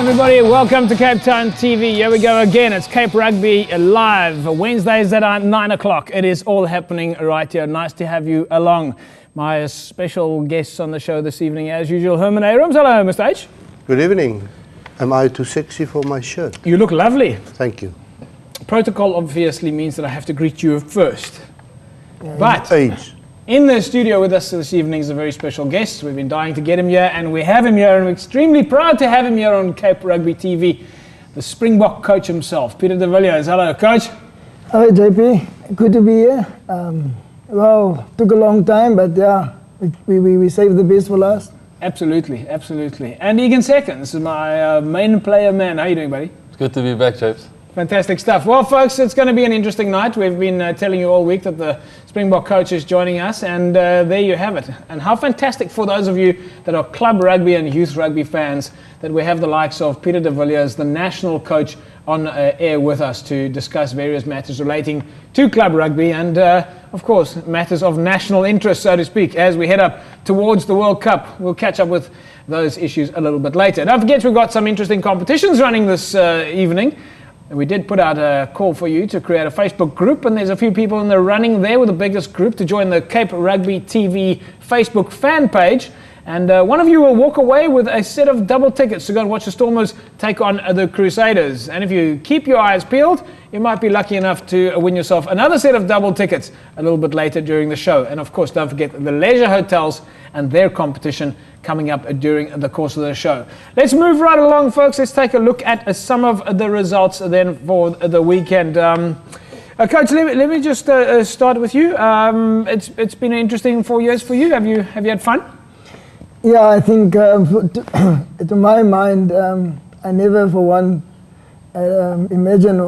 everybody, welcome to Cape Town TV. Here we go again. It's Cape Rugby live, Wednesdays at 9 o'clock. It is all happening right here. Nice to have you along. My special guests on the show this evening, as usual, Herman Abrams. Hello, Mr. H. Good evening. Am I too sexy for my shirt? You look lovely. Thank you. Protocol obviously means that I have to greet you first. But Age. in the studio with us this evening is a very special guest. We've been dying to get him here, and we have him here, and we're extremely proud to have him here on Cape Rugby TV. The Springbok coach himself, Peter de Villiers. Hello, coach. Hi, JP. Good to be here. Well, took a long time, but yeah, we saved the best for last. Absolutely, absolutely. And Egan Seconds, my main player man. How you doing, buddy? It's good to be back, Japes. Fantastic stuff. Well, folks, it's going to be an interesting night. We've been telling you all week that the Springbok coach is joining us, and there you have it. And how fantastic for those of you that are club rugby and youth rugby fans that we have the likes of Peter de Villiers, the national coach, on air with us to discuss various matters relating to club rugby and, of course, matters of national interest, so to speak, as we head up towards the World Cup. We'll catch up with those issues a little bit later. Don't forget, we've got some interesting competitions running this evening. We did put out a call for you to create a Facebook group, and there's a few people in the running there with the biggest group to join the Cape Rugby TV Facebook fan page. And one of you will walk away with a set of double tickets to go and watch the Stormers take on the Crusaders. And if you keep your eyes peeled, you might be lucky enough to win yourself another set of double tickets a little bit later during the show. And of course, don't forget the leisure hotels and their competition coming up during the course of the show. Let's move right along, folks. Let's take a look at some of the results then for the weekend. Coach, let me just start with you. It's been an interesting 4 years for you. Have you had fun? Yeah, I think to my mind, I never for one imagine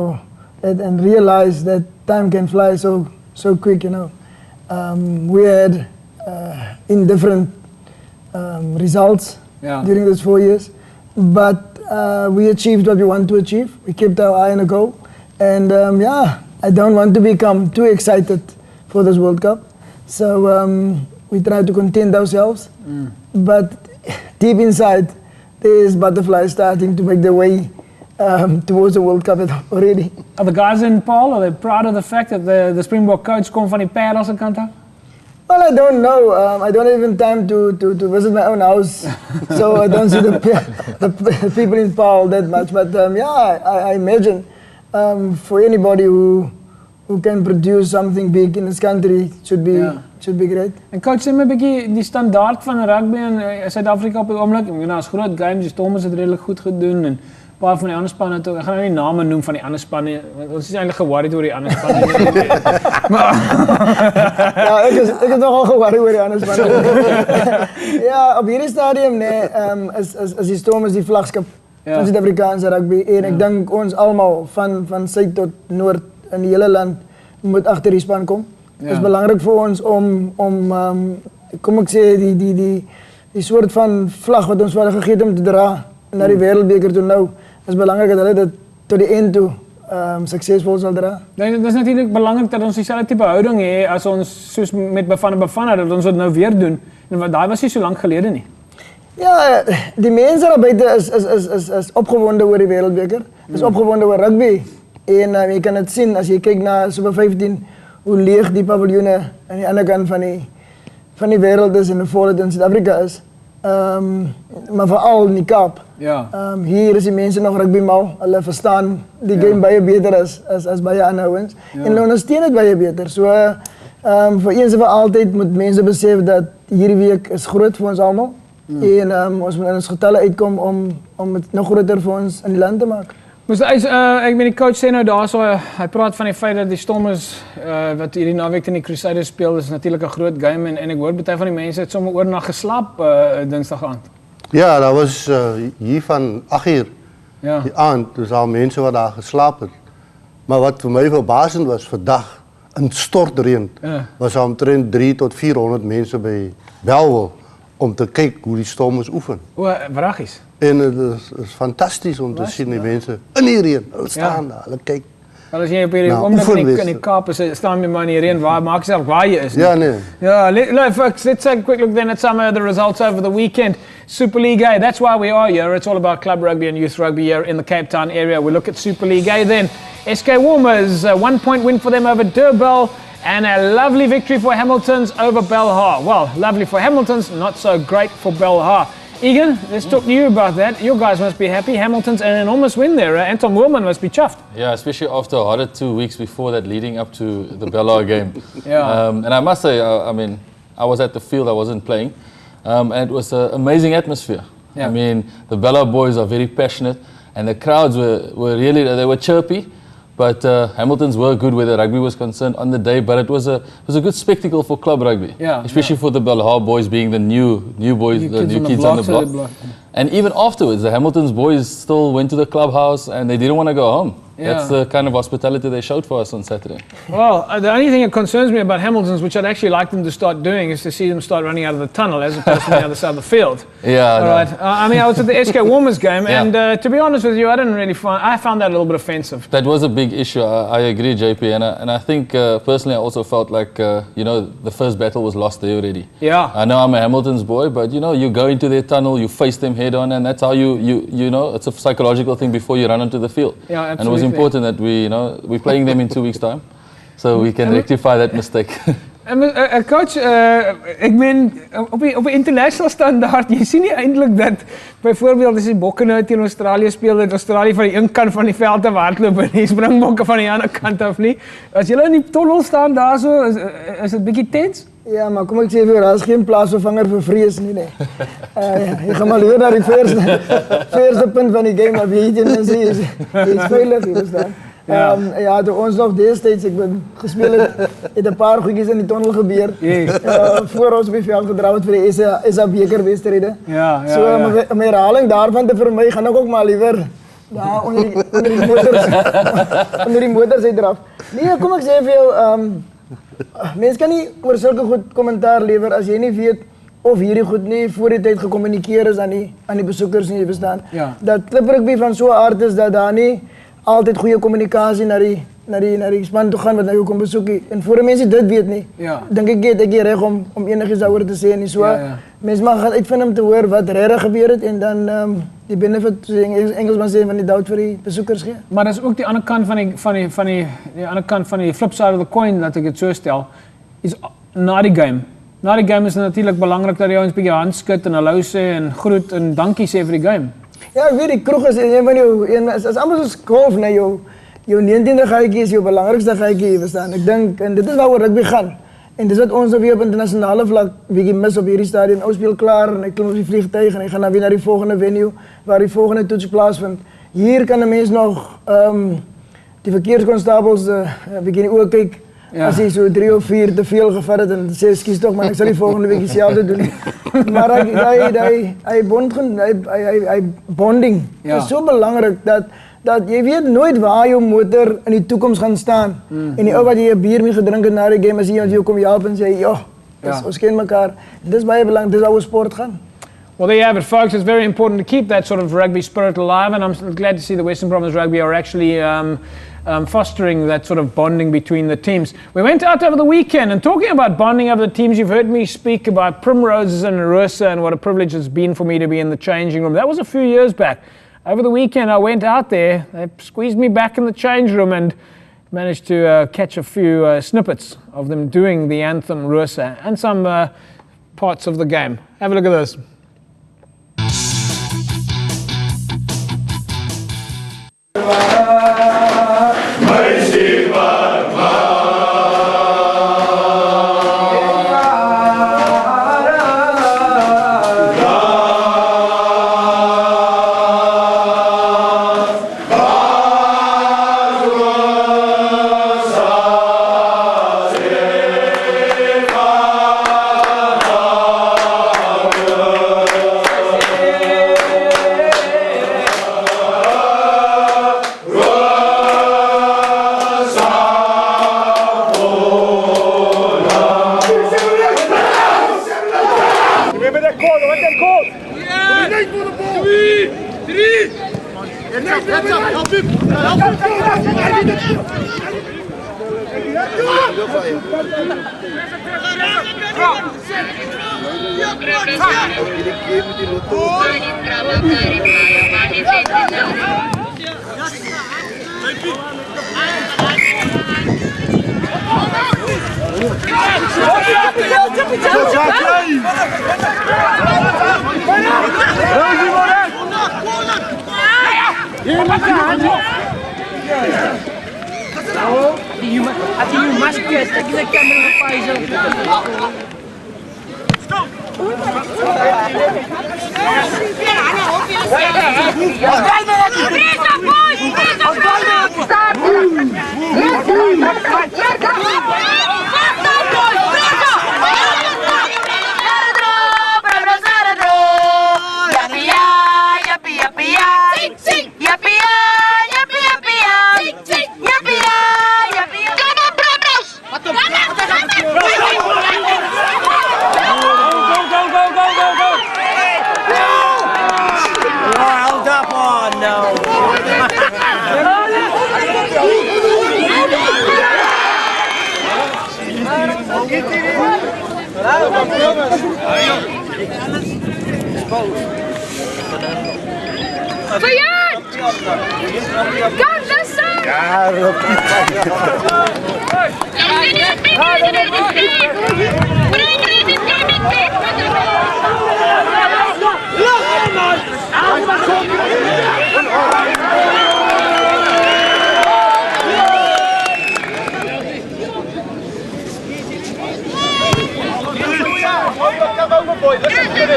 and realize that time can fly so quick, you know. We had indifferent results during those 4 years, but we achieved what we want to achieve. We kept our eye on the goal, and yeah, I don't want to become too excited for this World Cup, so we try to contain ourselves, but deep inside there is butterflies starting to make their way towards the World Cup already. Are the guys in Paul, are they proud of the fact that the Springbok coach komt van die perde se kant af? Well, I don't know. I don't have even time to visit my own house, so I don't see the people in Paul that much. But yeah, I imagine for anybody who can produce something big in this country should be great. En coach, sê my 'n bietjie die standaard van rugby in Suid-Afrika op die oomblik. Ek bedoel, as groot games, die Stormers het redelik goed gedoen en 'n paar van die ander spanne toe. Ek gaan nou nie name noem van die ander spanne. Ons is eintlik ge-worried oor die ander spanne. Ja, ek is nogal ge-worried oor die ander spanne. Ja, op hierdie stadium is die Stormers die vlaggenskap van Suid-Afrikaanse rugby en ek dink ons almal van suid tot noord in die hele land moet agter die span kom. Het is belangrijk voor ons om kom ek sê, die soort van vlag wat ons wel gegee het om te dra naar die wereldbeker toe nou, is belangrijk dat hulle dit tot die eind toe succesvol sal dra. Nee, het is natuurlijk belangrijk dat ons diezelfde type houding heeft als ons soos met Bafana, dat ons het nou weer doen. En dat was niet zo lang geleden niet. Ja, die mensen daar buiten is opgewonden oor die wereldbeker, is opgewonden oor rugby. En je kan het zien als je kijkt naar Super 15, hoe leeg die paviljoenen aan die andere kant van die wereld is en hoe vol het in Zuid-Afrika is. Maar vooral in die Kaap. Ja. Hier is die mensen nog rugbymal. Hulle verstaan die game baie beter as baie ander ouens. En hulle ondersteun dit baie beter. So vir eens en vir altyd moet mense besef dat hierdie week is groot vir ons almal. En ons moet in ons getalle uitkom om het nog groter vir ons in die land te maak. Ek ben die coach sê nou daar so, hy praat van die feit dat die Stormers wat hierdie naweek in die Crusaders speel, is natuurlijk 'n groot game en ek hoor baie van die mense het sommer oornag geslaap Dinsdag aand. Ja, dat was hier van 8 uur die aand, dus al mense wat daar geslaap het. Maar wat vir my verbasend was, vandag in stortreën was omtrent 300 tot 400 mense by Bellville om te kyk hoe die Stormers oefen. O, vragies. En het is fantastisch om te zien die mensen in die reën, hulle staan daar, hulle kyk. Wel, as jy op hierdie oomblik in die Kaap is, staan jy maar in die reën, maak self waar jy is. Ja, nee. Yeah, folks, let's take a quick look then at some of the results over the weekend. Super League A. That's why we are here. It's all about club rugby and youth rugby here in the Cape Town area. We look at Super League A then. SK Warmers, a 1 point win for them over Durban, and a lovely victory for Hamilton's over Belhar. Well, lovely for Hamilton's, not so great for Belhar. Egan, let's talk to you about that. You guys must be happy. Hamilton's an enormous win there. Anton Wilman must be chuffed. Yeah, especially after a harder 2 weeks before that leading up to the Belhar game. Yeah. And I must say, I mean, I was at the field, I wasn't playing. And it was an amazing atmosphere. Yeah. I mean, the Belhar boys are very passionate and the crowds were really, they were chirpy. But Hamilton's were good where the rugby was concerned on the day, but it was a good spectacle for club rugby, especially for the Belhar boys being the new boys, the new kids on the block. And even afterwards, the Hamilton's boys still went to the clubhouse and they didn't want to go home. Yeah. That's the kind of hospitality they showed for us on Saturday. Well, the only thing that concerns me about Hamilton's, which I'd actually like them to start doing, is to see them start running out of the tunnel as opposed to the other side of the field. Yeah. All right. I mean, I was at the SK Warmers game, and to be honest with you, I found that a little bit offensive. That was a big issue. I agree, JP, and I think personally, I also felt like the first battle was lost there already. Yeah. I know I'm a Hamilton's boy, but you go into their tunnel, you face them head on, and that's how you know it's a psychological thing before you run onto the field. Yeah, absolutely. And it was important that we're playing them in 2 weeks' time, so we can rectify that mistake. Coach, ek meen op die international standaard, jy sien nie eintlik dat byvoorbeeld as die bokke nou teen Australië speel, dat Australië van die een kant van die veld af hardloop en die springbokke van die ander kant af nie. As julle in die tunnel staan daarso, is dit bietjie tens? Ja, maar kom ek sê vir jou, daar is geen plaasvervanger vir vrees nie. Jy gaan maar leer na die eerste punt van die game, maar weet jy sê, jy is veilig, jy verstaan. Ja, toe ons nog destijds, ek ben gespeeld het een paar goedjes in die tunnel gebeur. Voor ons op die veld gedrouwd voor die SA bekerwedstrijden. So, om herhaling daarvan te vermijden, gaan ek ook maar liever onder die motors uit eraf. Nee, kom ek sê vir jou, mens kan nie oor sulke goed kommentaar lewer as jy nie weet of hierdie goed nie voor die tyd gecommunikeer is aan die besoekers nie, verstaan. Dat klip rugby van so 'n aard is dat daar nie altyd goeie kommunikasie na die span toe gaan wat nou kom besoek. En voor die mense dit weet nie, dink ek het die reg om enigiets daaroor te sê nie. So, mense mag gaan uitvind om te hoor wat regtig gebeur het en dan die benefit, soos Engelsman sê, van die doubt vir die besoekers gee. Maar dat is ook die ander kant van die flip side of the coin, dat ek het so stel, is na die game. Na die game is het natuurlijk belangrik dat jy ons bietjie hand skud en hallo sê en groet en dankie sê vir die game. Ja, ek weet die kroeg is een van jou, as allemaal soos golf, nee, jou 19e gaatjie is jou belangrikste gaatjie, verstaan. Ek dink, en dit is waaroor rugby gaan. En dis wat ons weer op internasionale vlak bietjie mis op hierdie stadion. Ons speel klaar en ek klim op die vliegtuig en ek gaan dan weer na die volgende venue waar die volgende toets plaasvind. Hier kan 'n mens nog die verkeerskonstabels bietjie in die oë kyk. As jy so 3 of 4 te veel gevat het en sê ekskuus tog, maar ek sal die volgende week dieselfde doen. Maar hy bonding is so belangrik dat jy weet nooit waar jou motor in die toekoms gaan staan. En die ou wat jy 'n bier mee gedrink het na die game, as jy jou kom help en sê, ons ken mekaar. Dis baie belangrik, dis waar sport gaan. Well, there you have it, folks. It's very important to keep that sort of rugby spirit alive, and I'm glad to see the Western Province Rugby are actually fostering that sort of bonding between the teams. We went out over the weekend, and talking about bonding over the teams, you've heard me speak about Primroses and Rosa and what a privilege it's been for me to be in the changing room. That was a few years back. Over the weekend, I went out there, they squeezed me back in the change room and managed to catch a few snippets of them doing the anthem Rosa and some parts of the game. Have a look at this. You must get the camera. Bayard! God, listen!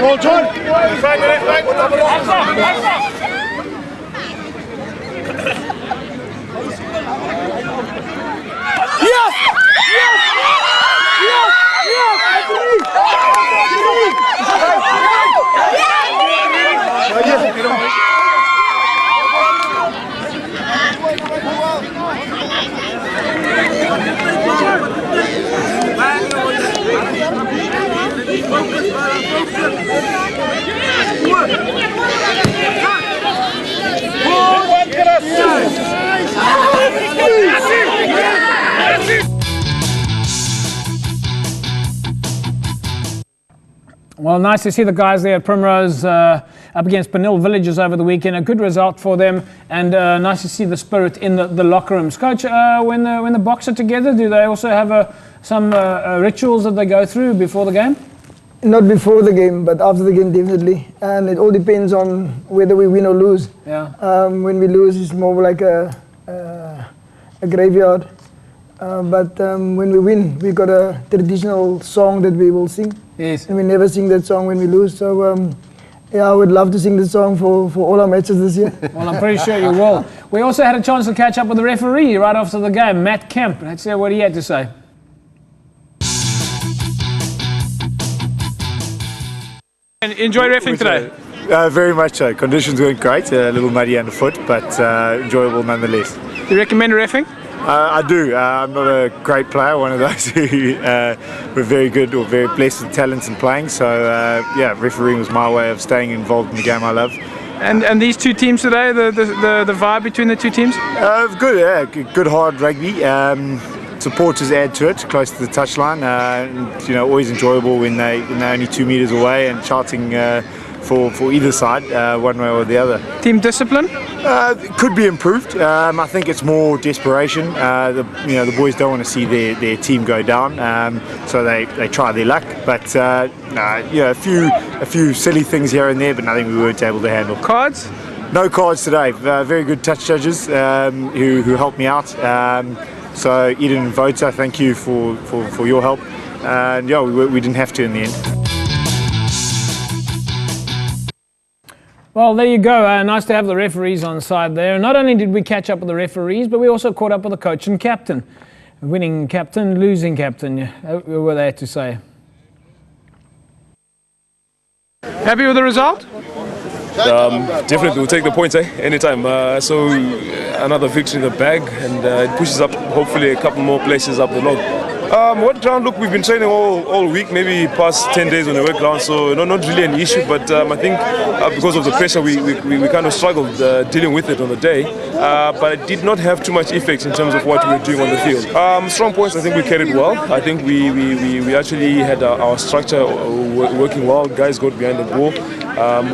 Well, John. Yes! Well, nice to see the guys there at Primrose up against Benil Villages over the weekend. A good result for them, and nice to see the spirit in the locker rooms. Coach, when the Boks are together, do they also have some rituals that they go through before the game? Not before the game, but after the game definitely. And it all depends on whether we win or lose. Yeah. When we lose, it's more like a graveyard. But when we win, we got a traditional song that we will sing. Yes. And we never sing that song when we lose. So yeah, I would love to sing this song for all our matches this year. Well, I'm pretty sure you will. We also had a chance to catch up with the referee right after the game, Matt Kemp. Let's hear what he had to say. And enjoy reffing today? Very much so. Conditions weren't great, a little muddy underfoot, but enjoyable nonetheless. Do you recommend reffing? I do. I'm not a great player, one of those who were very good or very blessed with talents in playing. So yeah, refereeing was my way of staying involved in the game I love. And these two teams today, the vibe between the two teams? Good, yeah. Good hard rugby. Supporters add to it, close to the touchline. And, you know, always enjoyable when they're only 2 meters away and shouting for either side, one way or the other. Team discipline? Could be improved. I think it's more desperation. The boys don't want to see their team go down, so they try their luck. But a few silly things here and there, but nothing we weren't able to handle. Cards? No cards today. Very good touch judges who helped me out. So Eden and Vota, thank you for your help. And yeah, we didn't have to in the end. Well, there you go. Nice to have the referees on side there. Not only did we catch up with the referees, but we also caught up with the coach and captain. Winning captain, losing captain. What were they to say? Happy with the result? Definitely, we'll take the points anytime. So another victory in the bag, and it pushes up hopefully a couple more places up the log. What ground? Look, we've been training all week, maybe past 10 days on the work ground, so not really an issue. But I think because of the pressure, we kind of struggled dealing with it on the day. But it did not have too much effect in terms of what we were doing on the field. Strong points, I think we carried well. I think we actually had our structure working well. Guys got behind the ball.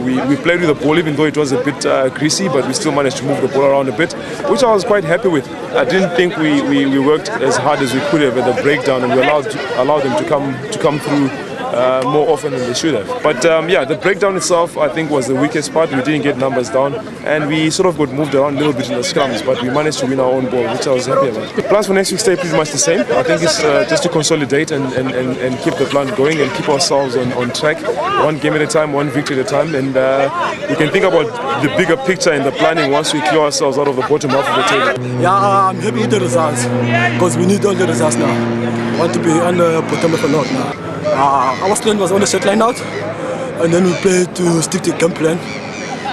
We played with the ball, even though it was a bit greasy, but we still managed to move the ball around a bit, which I was quite happy with. I didn't think we worked as hard as we could have at the breakdown, and we allowed them to come through more often than they should have. But yeah, the breakdown itself, I think, was the weakest part. We didn't get numbers down, and we sort of got moved around a little bit in the scrums, but we managed to win our own ball, which I was happy about. The plans for next week stay pretty much the same. I think it's just to consolidate and keep the plan going and keep ourselves on track, one game at a time, one victory at a time, and we can think about the bigger picture in the planning once we clear ourselves out of the bottom half of the table. Yeah, I'm happy with the results, because we need all the results now. I want to be on the bottom of the lot now. Our plan was on the set line out, and then we played to stick to the game plan.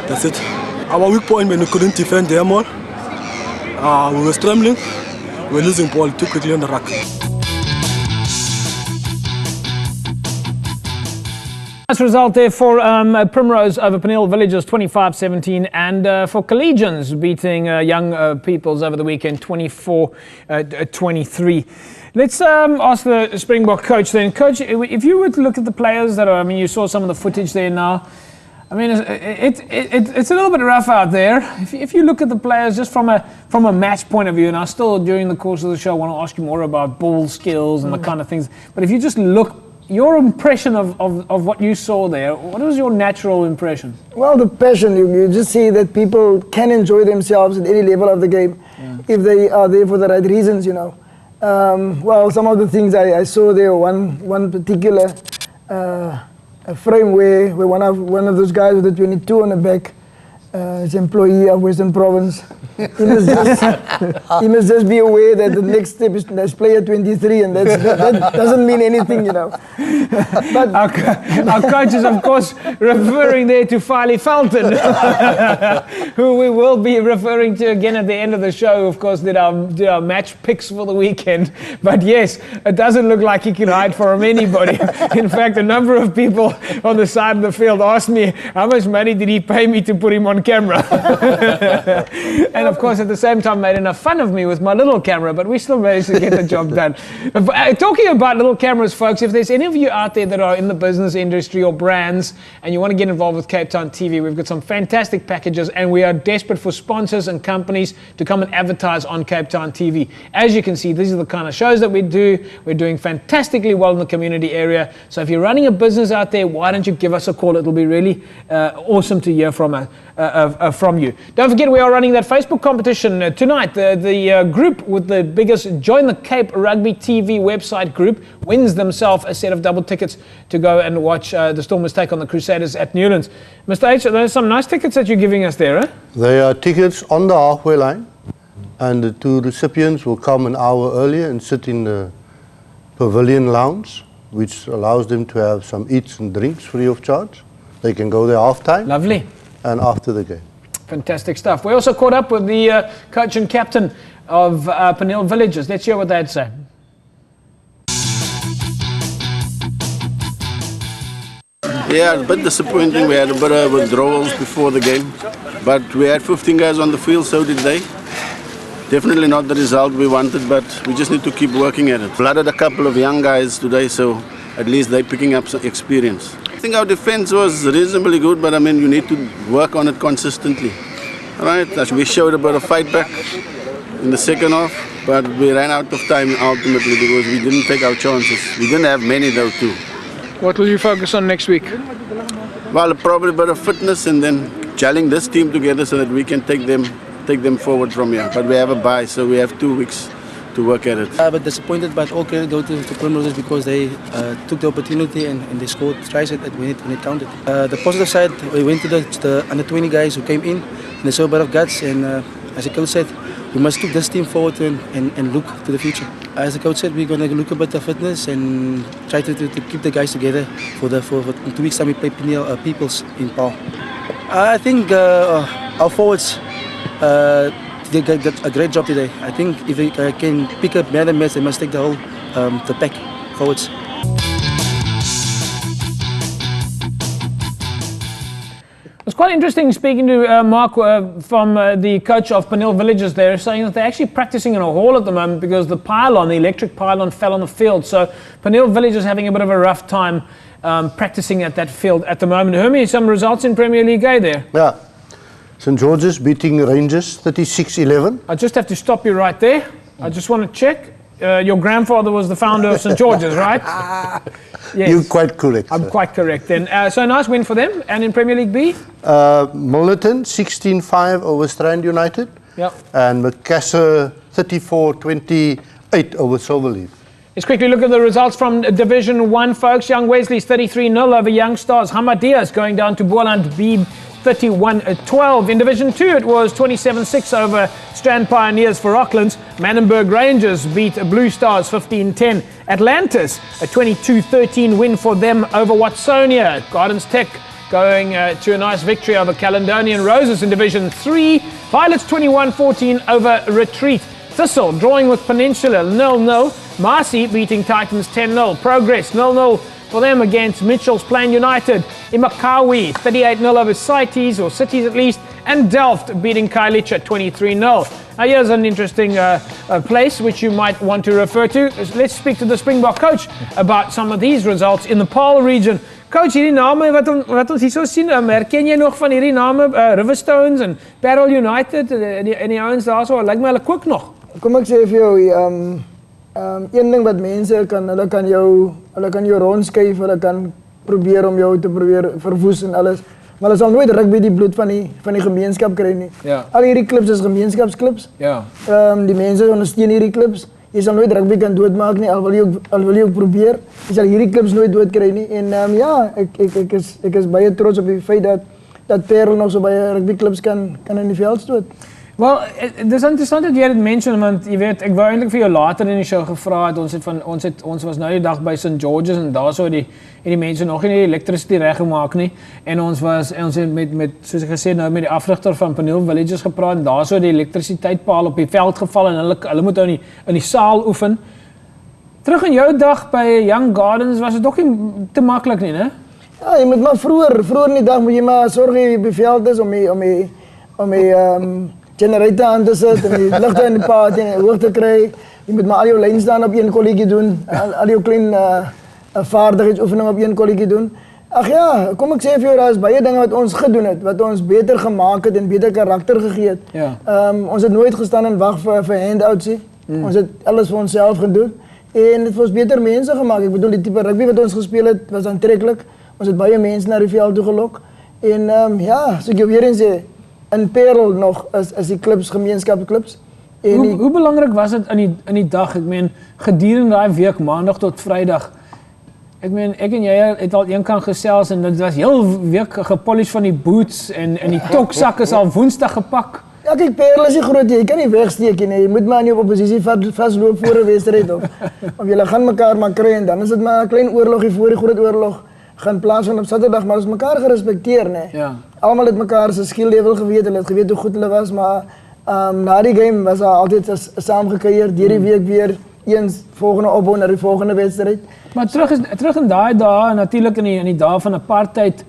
That's it. Our weak point when we couldn't defend them all. We were scrambling, we were losing ball too quickly on the rack. Nice result there for Primrose over Penil Villagers 25-17, and for Collegians beating Young Peoples over the weekend 24-23. Let's ask the Springbok coach then. Coach, if you were to look at the players that are, I mean, you saw some of the footage there now. I mean, it's a little bit rough out there. If you look at the players just from a match point of view, and I still, during the course of the show, want to ask you more about ball skills and the kind of things. But if you just look, your impression of what you saw there, what was your natural impression? Well, the passion, you just see that people can enjoy themselves at any level of the game if they are there for the right reasons, you know. Well, some of the things I saw there, one particular frame where one of those guys with the 22 on the back, his employee of Western Province, he must just be aware that the next step is player 23, and that doesn't mean anything, you know. But our coach is, of course, referring there to Farley Felton, who we will be referring to again at the end of the show. Of course, did our match picks for the weekend. But yes, it doesn't look like he can hide from anybody. In fact, a number of people on the side of the field asked me, how much money did he pay me to put him on camera? And of course, at the same time, made enough fun of me with my little camera, but we still managed to get the job done. Talking about little cameras, folks, if there's any of you out there that are in the business industry or brands and you want to get involved with Cape Town TV, we've got some fantastic packages, and we are desperate for sponsors and companies to come and advertise on Cape Town TV. As you can see, these are the kind of shows that we do. We're doing fantastically well in the community area. So if you're running a business out there, why don't you give us a call? It'll be really awesome to hear from you. Don't forget, we are running that Facebook competition tonight. The group with the biggest Join the Cape Rugby TV website group wins themselves a set of double tickets to go and watch the Stormers take on the Crusaders at Newlands. Mr. H, there's some nice tickets that you're giving us there, eh? They are tickets on the halfway line, and the two recipients will come an hour earlier and sit in the Pavilion Lounge, which allows them to have some eats and drinks free of charge. They can go there half-time. Lovely. And after the game. Fantastic stuff. We also caught up with the coach and captain of Penil Villagers. Let's hear what they had to say. Yeah, it's a bit disappointing. We had a bit of withdrawals before the game, but we had 15 guys on the field, so did they. Definitely not the result we wanted, but we just need to keep working at it. Blooded a couple of young guys today, so at least they're picking up some experience. I think our defense was reasonably good, but I mean, you need to work on it consistently. All right, we showed a bit of fight back in the second half, but we ran out of time ultimately because we didn't take our chances. We didn't have many though too. What will you focus on next week? Well, probably a bit of fitness and then gelling this team together so that we can take them forward from here. But we have a bye, so we have 2 weeks to work at it. But disappointed, but all credit go to Primrose because they took the opportunity and they scored tries when it counted. The positive side, we went to the under 20 guys who came in and they showed a bit of guts, and as the coach said, we must take this team forward and look to the future. As the coach said, we're going to look a bit of fitness and try to keep the guys together for in 2 weeks time we play Peoples in Paarl. I think our forwards did a great job today. I think if they can pick up man of the match, they must take the whole the pack forwards. It's quite interesting speaking to Mark from the coach of Penil Villages there, saying that they're actually practicing in a hall at the moment because the pylon, the electric pylon, fell on the field. So Penil Villages is having a bit of a rough time practicing at that field at the moment. Hermie, some results in Premier League A there? Yeah. St George's beating Rangers 36-11. I just have to stop you right there. I just want to check. Your grandfather was the founder of St George's, right? Yes. You're quite correct. I'm quite correct then. So nice win for them. And in Premier League B? Milnerton 16-5 over Strand United. Yep. And Macassar 34-28 over Silverleaf. Let's quickly look at the results from Division 1, folks. Young Wesley's 33-0 over Young Stars. Hamadias going down to Boland B 31-12. In Division 2, it was 27-6 over Strand Pioneers for Auckland's. Manenberg Rangers beat Blue Stars 15-10. Atlantis, a 22-13 win for them over Watsonia. Gardens Tech going to a nice victory over Caledonian Roses in Division 3. Violets 21-14 over Retreat. Thistle drawing with Peninsula 0-0. Marcy beating Titans 10-0. Progress 0-0 for them against Mitchell's Plain United. Imakawi 38-0 over Cities, or Cities at least, and Delft beating Kailicha 23-0. Now here's an interesting place which you might want to refer to. Let's speak to the Springbok coach about some of these results in the Paarl region. Coach, hierdie name wat ons hier so sien, herken jy nog van hierdie name, Riverstones en Parel United en die ouens daar so, lyk my hulle kook nog. Kom ek sê vir jou, een ding wat mense hulle kan jou rondskuif, hulle kan probeer om jou te probeer verwoes en alles, maar hulle sal nooit rugby die bloed van die gemeenskap kry nie. Ja. Al hierdie klubs is gemeenskapsklubs. Ja. Die mense ondersteun hierdie klubs. Jy sal nooit rugby kan doodmaak nie, al wil jy ook probeer. Jy sal hierdie klubs nooit dood kry nie. En ja, ek is baie trots op die feit dat Parel nog so baie rugby klubs kan in die veld stoot. Wel, het is interessant dat jy dit mention, want jy weet, ek wou eintlik vir jou later in die show gevra het, ons was nou die dag by St George's en daar so die mense nog nie die elektriciteit reggemaak nie, en ons het met soos ek gesê nou met die afrigter van Penil Villages gepraat en daar so die elektrisiteitpaal op die veld geval en hulle moet nou in die saal oefen. Terug in jou dag by Young Gardens was dit ook nie te maklik nie, né? Ja, jy moet maar vroeër in die dag moet jy maar sorg jy op die veld is om die generator aan te sit en die ligte in die pad en hoog te kry. Jy moet maar al jou lyns staan op een kolletjie doen, al jou klein vaardigheidsoefening op een kolletjie doen. Ag ja, kom ek sê vir jou, daar is baie dinge wat ons gedoen het, wat ons beter gemaak het en beter karakter gegee het. Ja. Ons het nooit gestaan en wag vir handouts nie. Ons het alles vir onsself gedoen en dit het ons beter mense gemaak. Ek bedoel, die tipe rugby wat ons gespeel het, was aantreklik. Ons het baie mense na die veld toe gelok. En ja, so ek jou weer eens sê, in Parel nog is die klubs, gemeenskapsklubs. Hoe belangrik was dit in die dag? Ek meen, gedurende daai week, maandag tot vrydag, ek meen, ek en jy het al eenkant gesels en dit was heel week gepolish van die boots en die toksak is al woensdag gepak. Ja, kijk, Parel is nie groot, jy kan nie wegsteek nie. Jy moet maar in jou oppositie vastloop voor 'n wedstryd of julle gaan mekaar maar kry en dan is dit maar 'n klein oorlogie voor die groot oorlog gaan plaasvind op Saterdag, maar ons mekaar gerespekteer, nee. Ja. Almal het mekaar se skill level geweet, hulle het geweet hoe goed hulle was, maar na die game was daar altyd saamgekuier, deur die week weer eens volgende opbou na die volgende wedstryd. Maar terug in daai dae, natuurlik in die dae van apartheid,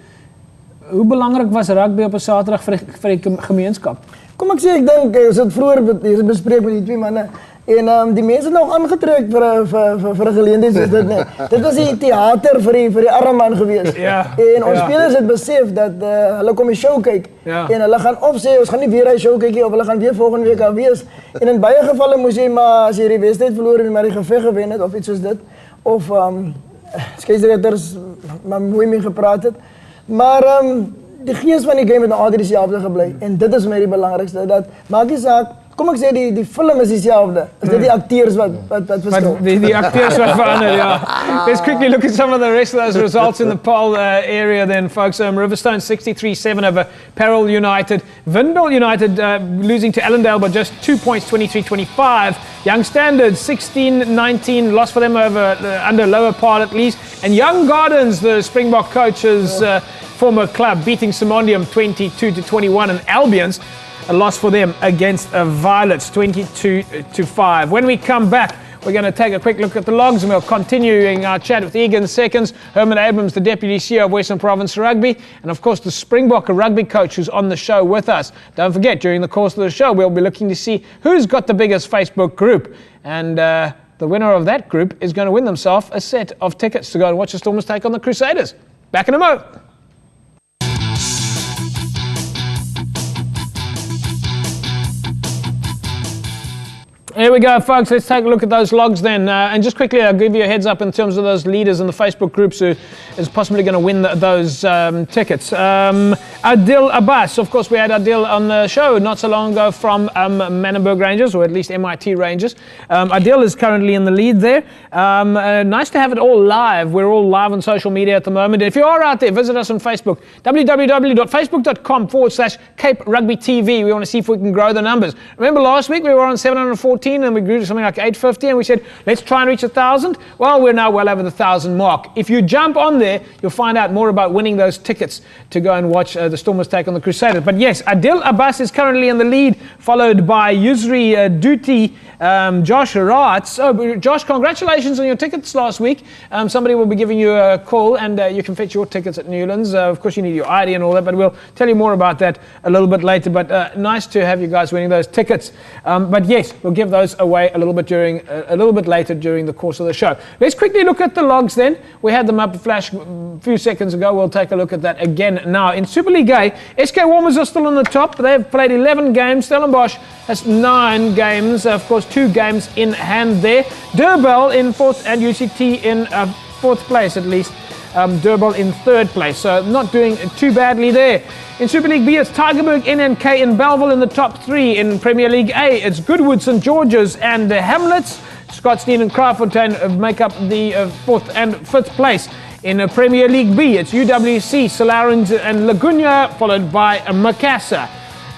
hoe belangrik was rugby op 'n Saterdag vir die gemeenskap? Kom ek sê, ek dink, ons het vroeër bespreek met die twee manne, en die mense het nog aangetrek vir 'n geleentheid soos dit, nee. Dit was die theater vir die arme man gewees. Ja, en ons spelers het besef dat hulle kom die show kyk. Ja. En hulle gaan of sê, ons gaan nie weer hy show kyk nie, of hulle gaan weer volgende week aan wees. En in baie gevalle moes jy maar, as jy die wedstryd verloor en maar die geveg gewen het, of iets soos dit, of skeieregters maar mooi mee gepraat het. Maar die gees van die game het nou altyd dieselfde gebly. En dit is vir my die belangrikste, dat maak nie saak, kom ek sê, die film is dieselfde. Is dit die acteurs wat verskil? Die acteurs wat verander, ja. Let's quickly look at some of the rest of those results in the Paarl area then, folks. Riverstone 63-7 over Parel United. Windmill United losing to Allendale by just 2 points, 23-25. Young Standard 16-19, loss for them over under Lower Paarl at least. And Young Gardens, the Springbok coaches, former club, beating Simondium 22-21, and Albions a loss for them against Violets, 22-5. When we come back, we're going to take a quick look at the logs, and we'll continuing our chat with Egan Seconds, Herman Abrams, the Deputy CEO of Western Province Rugby, and of course the Springbok rugby coach who's on the show with us. Don't forget, during the course of the show, we'll be looking to see who's got the biggest Facebook group, and the winner of that group is going to win themselves a set of tickets to go and watch the Stormers take on the Crusaders. Back in a mo. Here we go, folks. Let's take a look at those logs then. And just quickly, I'll give you a heads up in terms of those leaders in the Facebook groups who is possibly going to win those tickets. Adil Abbas, of course, we had Adil on the show not so long ago from Manenberg Rangers, or at least MIT Rangers. Adil is currently in the lead there. Nice to have it all live. We're all live on social media at the moment. If you are out there, visit us on Facebook, www.facebook.com/Cape Rugby TV. We want to see if we can grow the numbers. Remember last week we were on 714 and we grew to something like 850, and we said, let's try and reach 1,000. Well, we're now well over the 1,000 mark. If you jump on there, you'll find out more about winning those tickets to go and watch the Stormers take on the Crusaders. But yes, Adil Abbas is currently in the lead, followed by Yusri Duty, Josh Raats. Oh, Josh, congratulations on your tickets last week. Somebody will be giving you a call, and you can fetch your tickets at Newlands. Of course, you need your ID and all that, but we'll tell you more about that a little bit later. But nice to have you guys winning those tickets. But yes, we'll give those away a little bit later during the course of the show. Let's quickly look at the logs then. We had them up a flash a few seconds ago. We'll take a look at that again now. In Super League A, SK Warmers are still on the top. They've played 11 games. Stellenbosch has 9 games. Of course, 2 games in hand there. Durban in 4th and UCT in 4th place at least. Durban in 3rd place, so not doing too badly there. In Super League B, it's Tygerberg, NNK and Belleville in the top 3. In Premier League A, it's Goodwood, St George's and Hamlets. Scottsdene and Kraaifontein make up the 4th and 5th place. In Premier League B, it's UWC, Salarins and Laguna, followed by Macassar.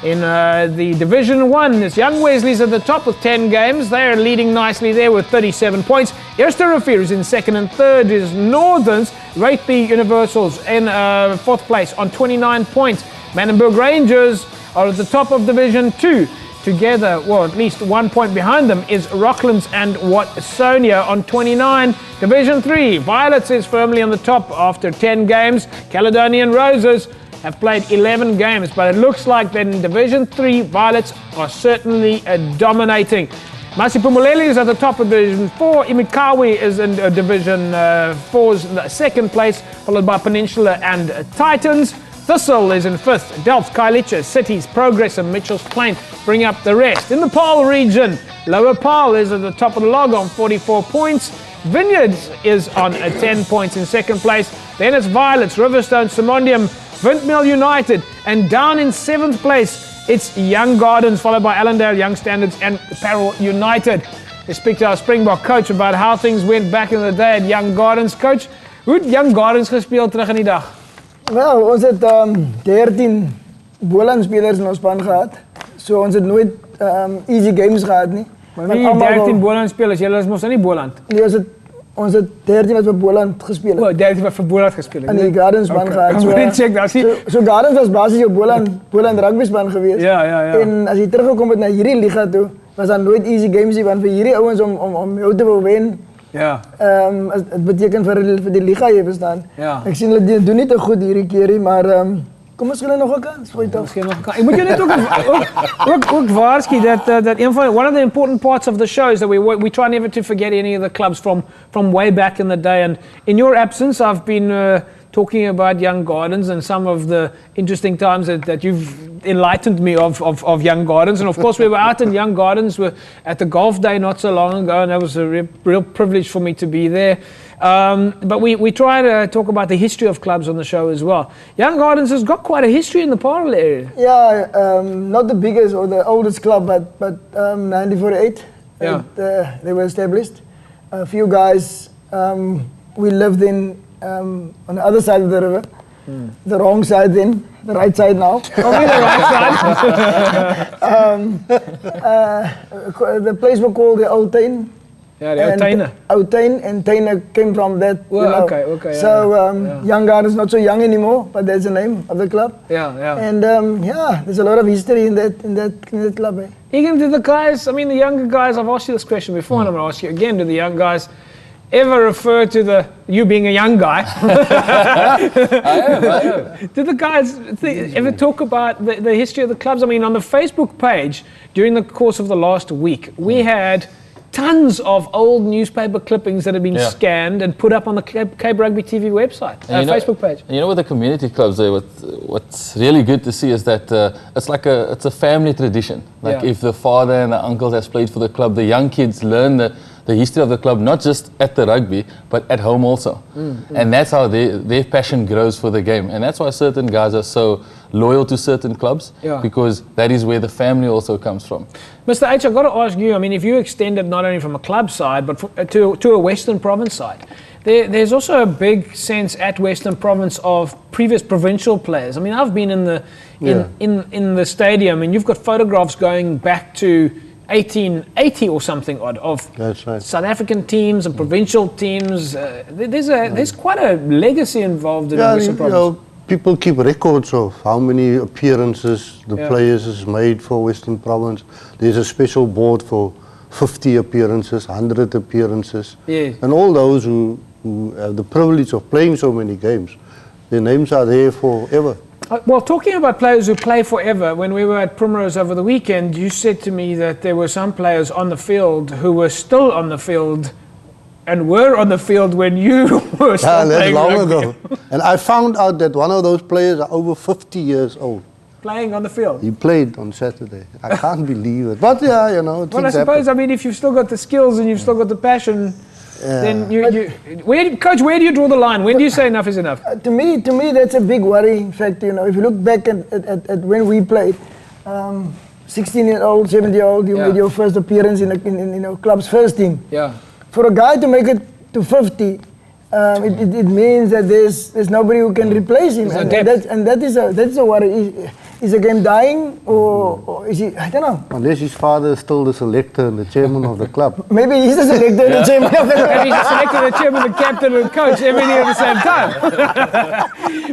In the Division 1, it's Young Wesley's at the top with 10 games. They are leading nicely there with 37 points. Eerste Rivier is in 2nd, and 3rd is Northerns. Rugby Universals in 4th place on 29 points. Manenberg Rangers are at the top of Division 2. Together, well, at least 1 point behind them is Rocklands and Watsonia on 29. Division 3, Violets is firmly on the top after 10 games. Caledonian Roses have played 11 games, but it looks like that in Division 3, Violets are certainly dominating. Masipumuleli is at the top of Division 4. Imikawi is in Division 4's 2nd place, followed by Peninsula and Titans. Thistle is in 5th. Delft, Kailicha, Cities, Progress and Mitchell's Plain bring up the rest. In the Paarl region, Lower Paarl is at the top of the log on 44 points. Vineyards is on 10 points in 2nd place. Then it's Violets, Riverstone, Simondium, Vintmill United, and down in 7th place, it's Young Gardens, followed by Allendale, Young Standards, and Parel United. We speak to our Springbok coach about how things went back in the day at Young Gardens. Coach, hoe het Young Gardens gespeeld terug in die dag? Wel, ons het 13 Boland-spelers in ons span gehad. So ons het nooit easy games gehad nie. Maar wie 13 Boland-spelers? Julle is mos nie Boland. Nee, ons het 13 wat vir Boland gespeel het. Oh, 13 wat vir Boland gespeel het. En die Gardens span gehad. So Gardens was basies jou Boland rugby span geweest. Ja. En as jy teruggekom het na hierdie liga toe, was daar nooit easy games nie, want vir hierdie ouens om jou te wil wen. Ja. Het beteken vir die liga jy verstaan. Ja. Ek sien hulle doen nie te goed hierdie keer nie, maar kom ons gee hulle nog 'n kans. Ek moet jou net ook waarsku dat one of the important parts of the show is that we try never to forget any of the clubs from way back in the day. And in your absence, I've been talking about Young Gardens and some of the interesting times that you've enlightened me of Young Gardens. And of course, we were out in Young Gardens at the golf day not so long ago, and that was a real privilege for me to be there. But we try to talk about the history of clubs on the show as well. Young Gardens has got quite a history in the Paarl area. Yeah, not the biggest or the oldest club, but 1948 they were established. A few guys, we lived in on the other side of the river, the wrong side then, the right side now. Only the right side. The place we call the Old Town. Yeah, the Outain and Tainer came from that. Well, okay. So Young Guard is not so young anymore, but that's the name of the club. Yeah. And there's a lot of history in that club. Eh? Egan, do the guys, I mean the younger guys, I've asked you this question before and I'm going to ask you again, do the young guys ever refer to you being a young guy? I am. Do the guys ever talk about the history of the clubs? I mean, on the Facebook page, during the course of the last week, we had tons of old newspaper clippings that have been scanned and put up on the Cape Rugby TV website, Facebook page. You know, with the community clubs there, what's really good to see is that it's a family tradition. Like if the father and the uncles has played for the club, the young kids learn the history of the club, not just at the rugby, but at home also. And that's how their passion grows for the game. And that's why certain guys are so loyal to certain clubs, because that is where the family also comes from. Mr. H, I've got to ask you, I mean, if you extend it not only from a club side, but to a Western Province side, there's also a big sense at Western Province of previous provincial players. I mean, I've been in the stadium, and you've got photographs going back to 1880 or something odd of South African teams and provincial teams. There's quite a legacy involved in Western Province. You know, people keep records of how many appearances the players has made for Western Province. There's a special board for 50 appearances, 100 appearances. And all those who have the privilege of playing so many games, their names are there forever. Well, talking about players who play forever, when we were at Primrose over the weekend, you said to me that there were some players on the field who were still on the field and were on the field when you were still playing long rugby. ago. And I found out that one of those players are over 50 years old. Playing on the field? He played on Saturday. I can't believe it. But yeah, you know, well, I suppose, I mean, if you've still got the skills and you've still got the passion, then Coach, where do you draw the line? When do you say enough is enough? To me, that's a big worry. In fact, you know, if you look back at when we played, 16-year-old, 17-year-old, you made your first appearance in a club's first team. For a guy to make it to 50, it means that there's nobody who can replace him, and that's a worry. Is the game dying, or is he? I don't know. Unless his father is still the selector and the chairman of the club. Maybe he's the selector and the chairman of the club. Maybe he's the selector, the chairman, the captain, and the coach, everything at the same time.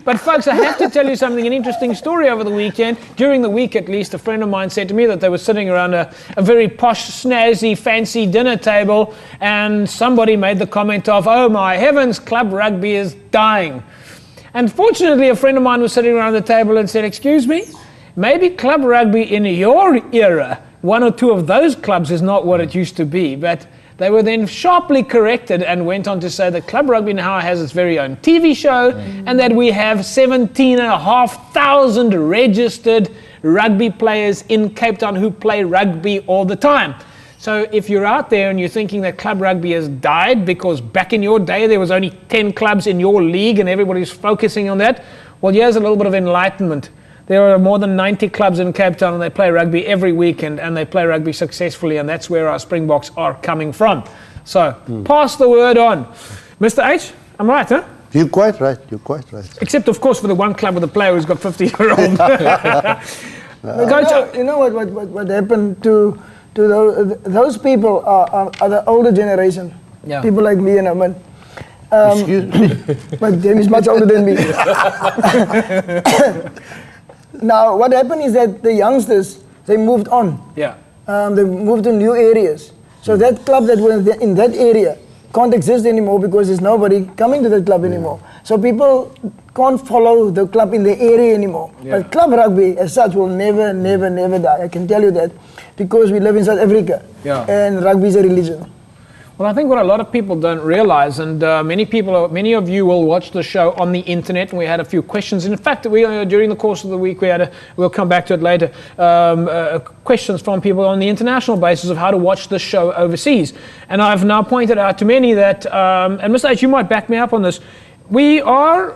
But folks, I have to tell you something, an interesting story over the weekend. During the week, at least, a friend of mine said to me that they were sitting around a very posh, snazzy, fancy dinner table, and somebody made the comment of, "Oh my heavens, club rugby is dying." And fortunately, a friend of mine was sitting around the table and said, "Excuse me, maybe club rugby in your era, one or two of those clubs is not what it used to be." But they were then sharply corrected and went on to say that club rugby now has its very own TV show and that we have 17,500 registered rugby players in Cape Town who play rugby all the time. So if you're out there and you're thinking that club rugby has died because back in your day there was only 10 clubs in your league and everybody's focusing on that, well, here's a little bit of enlightenment. There are more than 90 clubs in Cape Town and they play rugby every weekend and they play rugby successfully, and that's where our Springboks are coming from. So pass the word on. Mr. H, I'm right, huh? You're quite right, you're quite right. Except, of course, for the one club with a player who's got 50-year-old. You know what happened to those people are the older generation. People like me and Aman. Excuse me. But Jamie's much older than me. Now, what happened is that the youngsters, they moved on. They moved to new areas. So that club that was in that area can't exist anymore because there's nobody coming to that club anymore. So people can't follow the club in the area anymore. But club rugby as such will never die. I can tell you that, because we live in South Africa and rugby is a religion. Well, I think what a lot of people don't realize, and many of you will watch the show on the internet, and we had a few questions. In fact, during the course of the week, we'll come back to it later, questions from people on the international basis of how to watch the show overseas. And I've now pointed out to many that, and Mr. H, you might back me up on this, we are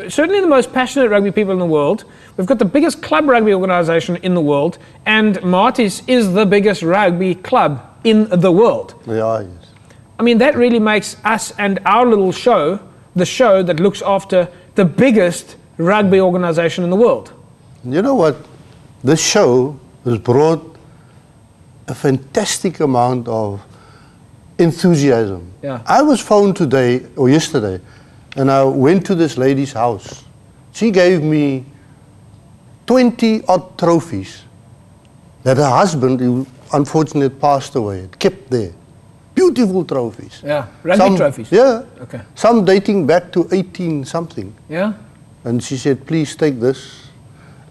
certainly the most passionate rugby people in the world. We've got the biggest club rugby organisation in the world, and Marties is the biggest rugby club in the world. Yes. I mean, that really makes us and our little show the show that looks after the biggest rugby organisation in the world. You know what? This show has brought a fantastic amount of enthusiasm. Yeah. I was phoned today or yesterday, and I went to this lady's house. She gave me 20 odd trophies that her husband, who unfortunately passed away, had kept there. Beautiful trophies. Yeah, rugby trophies. Yeah. Okay. Some dating back to 18 something. Yeah. And she said, please take this.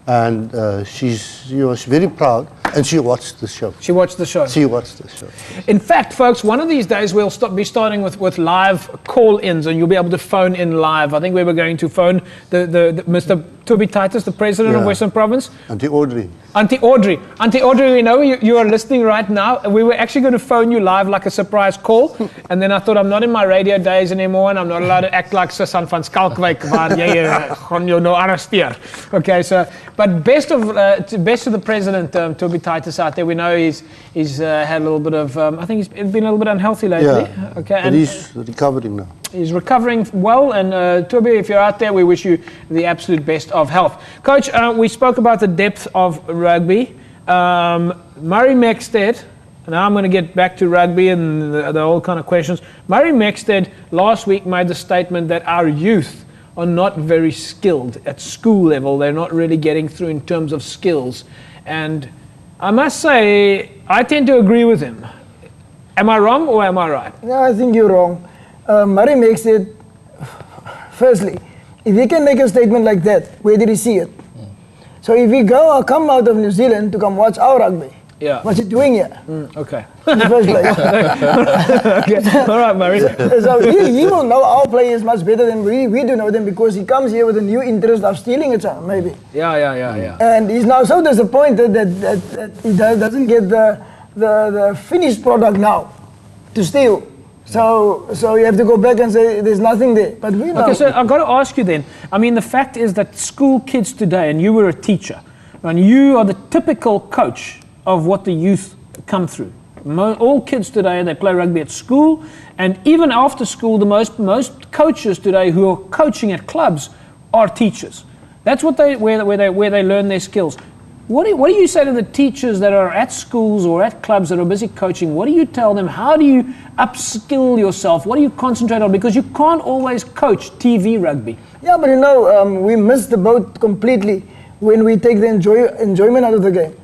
And she's very proud, and she watched the show. She watched the show. She watched the show. In fact, folks, one of these days we'll be starting with live call-ins, and you'll be able to phone in live. I think we were going to phone the Mr. Toby Titus, the president of Western Province. Auntie Audrey. Auntie Audrey, we know you are listening right now. We were actually going to phone you live like a surprise call, and then I thought, I'm not in my radio days anymore, and I'm not allowed to act like Susan van Skalkwyk, waar jy gaan jou nou arresteer. Okay, so, but best of the president, Toby Titus out there. We know he's had a little bit of, I think he's been a little bit unhealthy lately. Yeah, okay, but he's recovering now. He's recovering well, and Toby, if you're out there, we wish you the absolute best of health. Coach, we spoke about the depth of rugby. Murray Mexted, now I'm going to get back to rugby and the whole kind of questions. Murray Mexted last week made the statement that our youth are not very skilled at school level. They're not really getting through in terms of skills. And I must say, I tend to agree with him. Am I wrong or am I right? No, I think you're wrong. Murray makes it, firstly, if he can make a statement like that, where did he see it? So if we come out of New Zealand to come watch our rugby, what's he doing here? Okay. In the first place. Okay. All right, Murray. So he will know our players much better than we do know them, because he comes here with a new interest of stealing it, maybe. Yeah. And he's now so disappointed that he doesn't get the finished product now to steal. So you have to go back and say there's nothing there. But we know. Okay, so I've got to ask you then. I mean, the fact is that school kids today, and you were a teacher, and you are the typical coach of what the youth come through. All kids today, they play rugby at school, and even after school, the most coaches today who are coaching at clubs are teachers. That's what where they learn their skills. What do you say to the teachers that are at schools or at clubs that are busy coaching? What do you tell them? How do you upskill yourself? What do you concentrate on? Because you can't always coach TV rugby. Yeah, but we miss the boat completely when we take the enjoyment out of the game.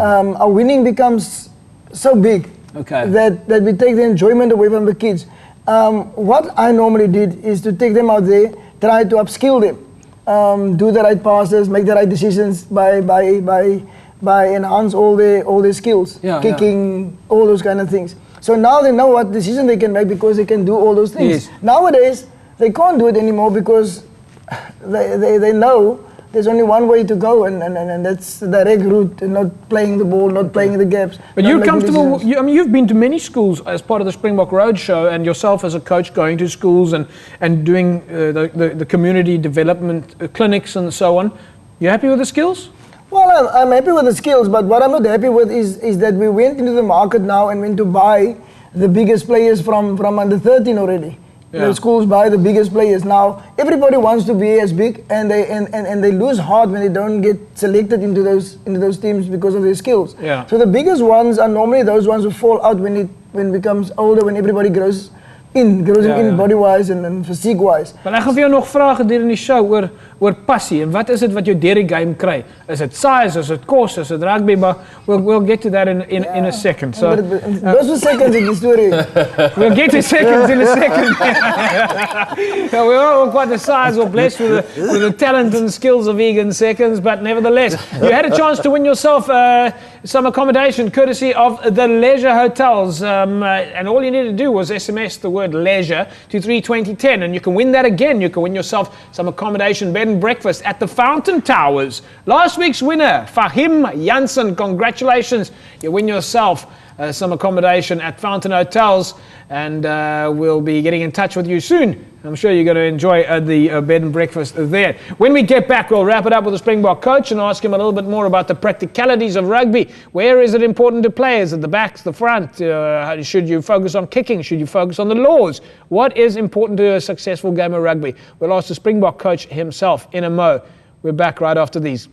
Our winning becomes so big that we take the enjoyment away from the kids. What I normally did is to take them out there, try to upskill them. Do the right passes, make the right decisions by enhance all their skills, kicking, all those kind of things. So now they know what decision they can make because they can do all those things. Yes. Nowadays, they can't do it anymore because they know there's only one way to go, and that's the direct route, and not playing the ball, not playing the gaps. But you're comfortable, you've been to many schools as part of the Springbok Roadshow, and yourself as a coach going to schools and doing the community development clinics and so on. You happy with the skills? Well, I'm happy with the skills, but what I'm not happy with is that we went into the market now and went to buy the biggest players from under 13 already. The schools buy the biggest players. Now everybody wants to be as big, and they lose heart when they don't get selected into those teams because of their skills. Yeah. So the biggest ones are normally those ones who fall out when it becomes older, when everybody grows in body wise and physique wise. Maar ek gaan vir jou nog vra gedurende die show oor passie en wat is dit wat jou deur die game kry? Is it size, is it course, is it rugby? But we'll get to that in a second. So those were seconds in the story. We'll get to seconds in a second. We're all quite the size or blessed with the talent and skills of Egan Seconds, but nevertheless, you had a chance to win yourself some accommodation courtesy of the Leisure Hotels, and all you needed to do was SMS the word leisure to 32010, and you can win that again. You can win yourself some accommodation, bed and breakfast at the Fountain Towers. Last week's winner, Fahim Janssen, congratulations. You win yourself some accommodation at Fountain Hotels, and we'll be getting in touch with you soon. I'm sure you're going to enjoy the bed and breakfast there. When we get back, we'll wrap it up with the Springbok coach and ask him a little bit more about the practicalities of rugby. Where is it important to players? At the backs, the front? Should you focus on kicking? Should you focus on the laws? What is important to a successful game of rugby? We'll ask the Springbok coach himself in a mo. We're back right after these.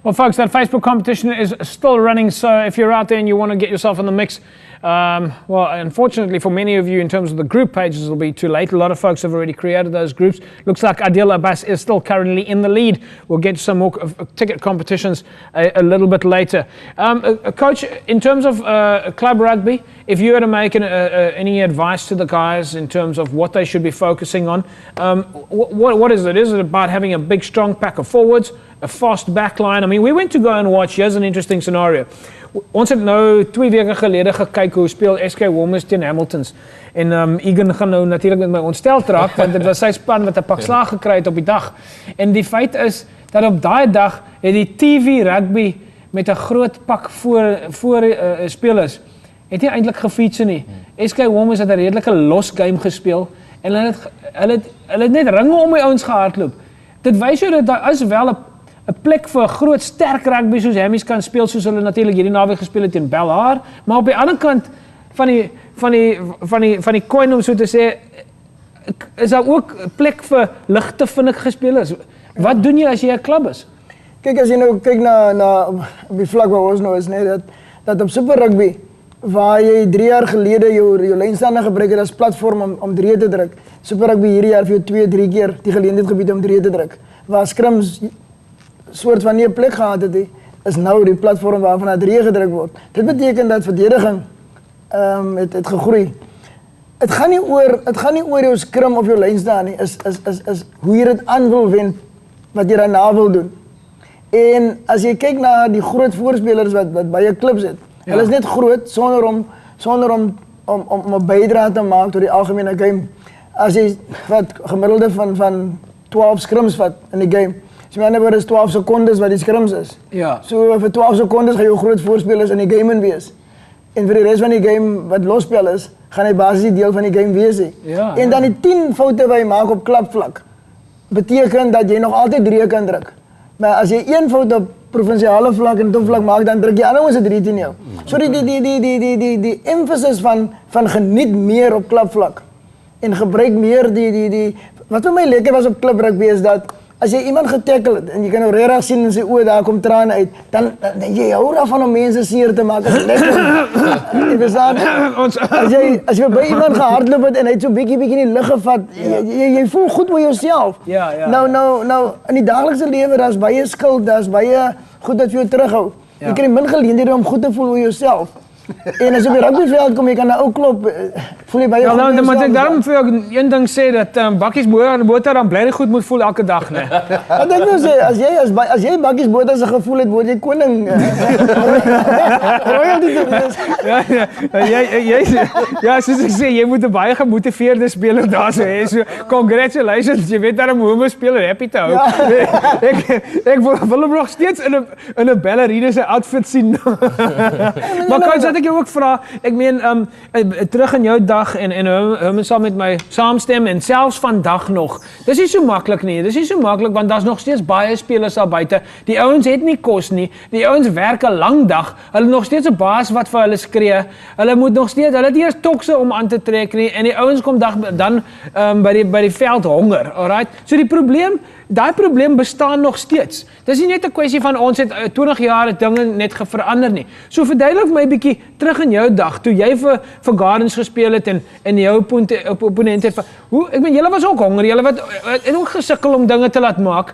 Well, folks, that Facebook competition is still running, so if you're out there and you want to get yourself in the mix, well, unfortunately for many of you in terms of the group pages, it'll be too late. A lot of folks have already created those groups. Looks like Adil Abbas is still currently in the lead. We'll get some more ticket competitions a little bit later. Coach, in terms of club rugby, if you were to make any advice to the guys in terms of what they should be focusing on, what is it? Is it about having a big, strong pack of forwards, a fast backline? I mean, we went to go and watch. Here's an interesting scenario. Ons het nou 2 weke gelede gekyk hoe speel SK Wilmers teen Hamiltons. En Egan gaan nou natuurlik met my ontstel raak, want dit was sy span wat 'n pak slaag gekry het op die dag. En die feit is dat op daai dag het die TV rugby met 'n groot pak voor spelers het nie eintlik gefeature nie. SK Wilmers het 'n redelike los game gespeel en hulle het net ringe om die ouens gehardloop. Dit wys jou dat daar is wel 'n plek vir 'n groot sterk rugby soos Hammies kan speel, soos hulle natuurlik hierdie naweek gespeel het teen Belhar, maar op die ander kant van die coin om so te sê, is daar ook 'n plek vir ligte vinnige spelers. Wat doen jy as jy 'n klub is? Kyk, as jy nou kyk na op die vlak waar ons nou is, nee, dat op Super Rugby waar jy 3 jaar gelede jou lynstaande gebruik het as platform om 3 te druk. Super Rugby hierdie jaar vir jou 2-3 keer die geleentheid gebied om 3 te druk. Waar scrims soort van nie 'n plek gehad het nie, is nou die platform waarvan daar 3 gedruk word. Dit beteken dat verdediging het gegroei. Het gaan nie oor jou scrum of jou lynstaan nie, is hoe jy dit aan wil wend, wat jy daarna wil doen. En as jy kyk na die groot voorspelers wat baie klubs het, hulle is net groot sonder om 'n bydrae te maak tot die algemene game. As jy wat gemiddelde van 12 scrims vat in die game, so met ander woorde is 12 sekondes wat die scrims is. Ja. So vir 12 sekondes gaan jou groot voorspelers in die game in wees. En vir die res van die game wat losspel is, gaan hy basies deel van die game wees. Ja, en dan die 10 foute wat jy maak op klapvlak, beteken dat jy nog altyd 3 kan druk. Maar as jy 1 fout op provinsiale vlak en topvlak maak, dan druk jy ander ons 3 teen jou. So die emphasis van geniet meer op klapvlak en gebruik meer wat vir my lekker was op klub rugby is dat as jy iemand getackle het en jy kan nou regtig sien in sy oë daar kom trane uit, dan jy hou daarvan om mense seer te maak. As lekker. Jy verstaan? As jy by iemand gehardloop het en hy het so bietjie in die lug gevat, jy voel goed oor jouself. Ja. Nou in die daaglikse lewe daar's baie skuld, daar's baie goed wat vir jou terughou. Jy kry min geleenthede om goed te voel oor jouself. En as jy op die rugbyveld kom, jy kan nou ou klop, voel jy baie goed. Nou, maar ek daarom vir jou een ding sê dat bakkies boter dan bly goed moet voel elke dag, né? Wat ek nou sê, as jy bakkies boter se gevoel het, word jy koning. Ja, soos ek sê, jy moet 'n baie gemotiveerde speler daar hê. So congratulations, jy weet daarom hoe om 'n speler happy te hou. Ek wil hom nog steeds in 'n ballerina se outfit sien. Maar kan ek jou ook vra, ek meen terug in jou dag en hom saam met my saamstem en selfs vandag nog. Dis nie so maklik nie. Dis nie so maklik want daar's nog steeds baie spelers daar buite. Die ouens het nie kos nie. Die ouens werk 'n lang dag. Hulle nog steeds 'n baas wat vir hulle skree. Hulle moet nog steeds, hulle het nie eers tokse om aan te trek nie en die ouens kom dan by die veld honger. Alright. So daai probleem bestaan nog steeds. Dis nie net 'n kwessie van ons het 20 jaar het dinge net verander nie. So verduidelik my 'n bietjie terug in jou dag toe jy vir Gardens gespeel het en jou opponent het ek meen julle was ook honger, julle het ook gesukkel om dinge te laat maak.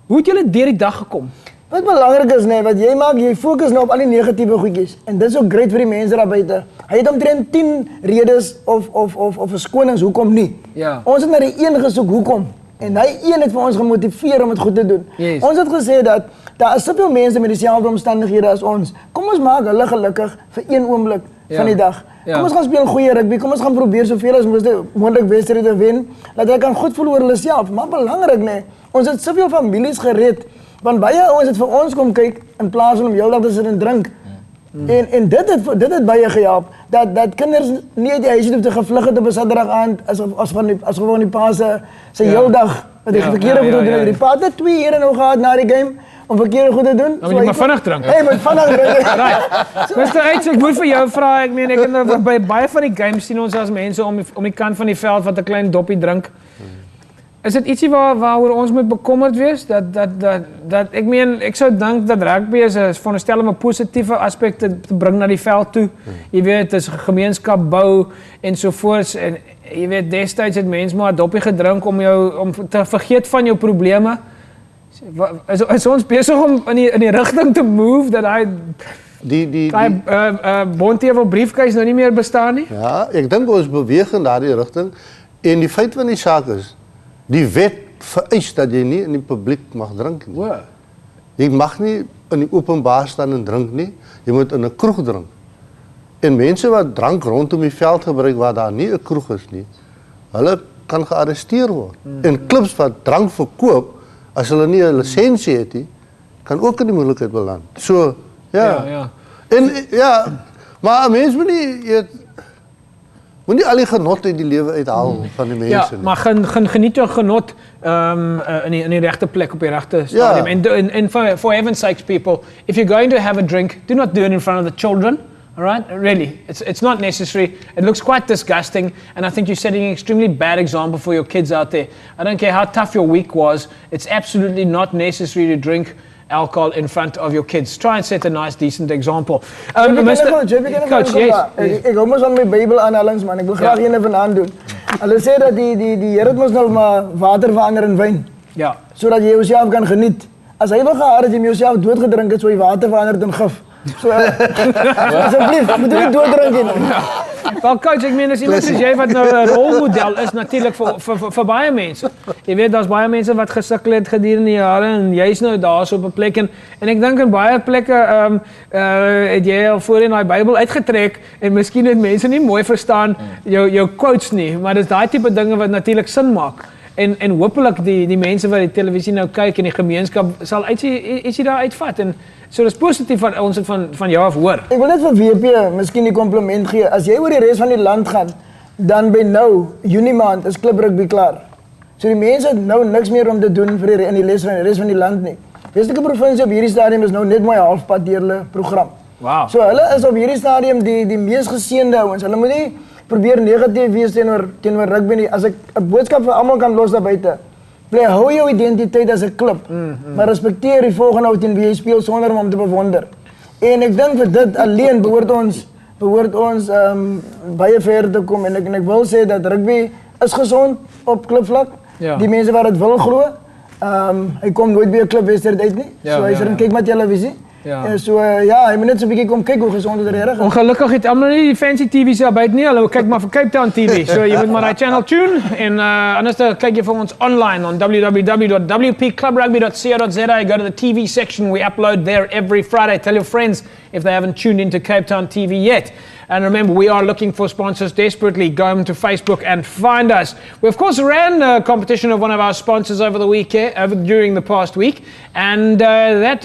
Hoe het julle deur die dag gekom? Wat belangrik is, wat jy maak, jy fokus nou op al die negatiewe goedjies en dit is ook great vir die mense daar buite. Hy het omtrent 10 redes of verskonings hoekom nie. Ja. Ons het na die een gesoek hoekom. En hy een het vir ons gemotiveer om dit goed te doen. Yes. Ons het gesê dat daar is soveel mense met dieselfde omstandighede as ons. Kom ons maak hulle gelukkig vir 1 oomblik van die dag. Kom ons gaan speel goeie rugby, kom ons gaan probeer soveel as moontlik wedstryde wen, dat hulle kan goed voel oor hulle self. Maar belangrik, ons het soveel families gered, want baie ouens het vir ons kom kyk in plaas van om heeldag te sit en drink. En dit het baie gehelp, dat kinders nie uit die huis hoef te gevlug het op 'n Saterdag aand as gewoon die pa se heeldag wat die verkeerde goed doen. Die pa het 2 ure nou gehad na die game om verkeerde goed te doen. Dan moet jy maar vinnig drink. Hey, moet vinnig drink. Mr. H, ek moet vir jou vra, ek meen ek by baie van die games sien ons as mense om die kant van die veld wat 'n klein doppie drink. Is dit ietsie waaroor ons moet bekommerd wees? Dat ek meen, ek sou dink dat rugby is veronderstel om 'n positiewe aspek te bring na die veld toe. Jy weet, dit is gemeenskap bou ensovoorts en jy weet destyds het mense maar 'n doppie gedrink om te vergeet van jou probleme. Is ons besig om in die rigting te move dat hy die bondtevel briefcase nou nie meer bestaan nie? Ja, ek dink ons beweeg in daardie rigting en die feit van die saak is die wet vereis dat jy nie in die publiek mag drink nie. Wow. Jy mag nie in die openbaar staan en drink nie. Jy moet in 'n kroeg drink. En mense wat drank rondom die veld gebruik waar daar nie 'n kroeg is nie, hulle kan gearresteer word. En klubs wat drank verkoop, as hulle nie 'n lisensie het nie, kan ook in die moeilikheid beland. So, ja. En ja, maar 'n mens moet nie al die genot uit die lewe uithaal van die mense nie. Ja, maar geniet jou genot in die regte plek op die regte stadium. And for heaven's sakes, people, if you're going to have a drink, do not do it in front of the children. All right, really, it's not necessary. It looks quite disgusting, and I think you're setting an extremely bad example for your kids out there. I don't care how tough your week was. It's absolutely not necessary to drink alcohol in front of your kids. Try and set a nice, decent example. Coach, yes. Ek hou mos aan my Bybelaanhalings man. Ek wil graag een vanaand doen. Hulle sê dat die Here moet nou maar water verander in wyn. Ja. Sodat jy jouself kan geniet. As hy wil gehad het jy jouself doodgedrink het, sou jy water verander in gif. So asseblief, moet jy nie dooddrink nie. Wel coach, ek meen as iemand soos jy wat nou 'n rolmodel is natuurlik vir baie mense. Jy weet daar's baie mense wat gesukkel het gedurende jare en jy's nou daar so op 'n plek en ek dink in baie plekke het jy al voorheen daai Bybel uitgetrek en miskien het mense nie mooi verstaan jou quotes nie, maar dis daai tipe dinge wat natuurlik sin maak. En hopelik die mense wat die televisie nou kyk en die gemeenskap sal ietsie daar uitvat en so dis positief van ons van jou af hoor. Ek wil net vir WP miskien die compliment gee. As jy oor die res van die land gaan, dan by nou Junie maand is klub rugby klaar. So die mense het nou niks meer om te doen vir in die res van die land nie. Weselike provinsie op hierdie stadium is nou net mooi halfpad deur hulle program. Wow. So hulle is op hierdie stadium die mees geseënde ouens. Hulle moet nie probeer negatief wees teenoor rugby nie. As ek 'n boodskap vir almal kan los daar buite. Hou jou identiteit as 'n klub, maar respekteer die volgende ou teen wie jy speel sonder om te bewonder. En ek dink vir dit alleen behoort ons baie ver te kom en ek wil sê dat rugby is gesond op klubvlak. Ja. Die mense wat dit wil glo, hy kom nooit by 'n klubwedstryd uit nie. So hy sit en kyk met televisie. Ja. Hy moet net so 'n bietjie kom kyk hoe gesond dit reg is. Ongelukkig het almal nie die fancy TV's daar buite nie. Hulle kyk maar vir Cape Town TV. So jy moet maar daai channel tune en anders kyk jy vir ons online on www.wpclubrugby.co.za. Go to the TV section. We upload there every Friday. Tell your friends if they haven't tuned into Cape Town TV yet. And remember, we are looking for sponsors desperately. Go to Facebook and find us. We, of course, ran a competition of one of our sponsors over the weekend, during the past week. And that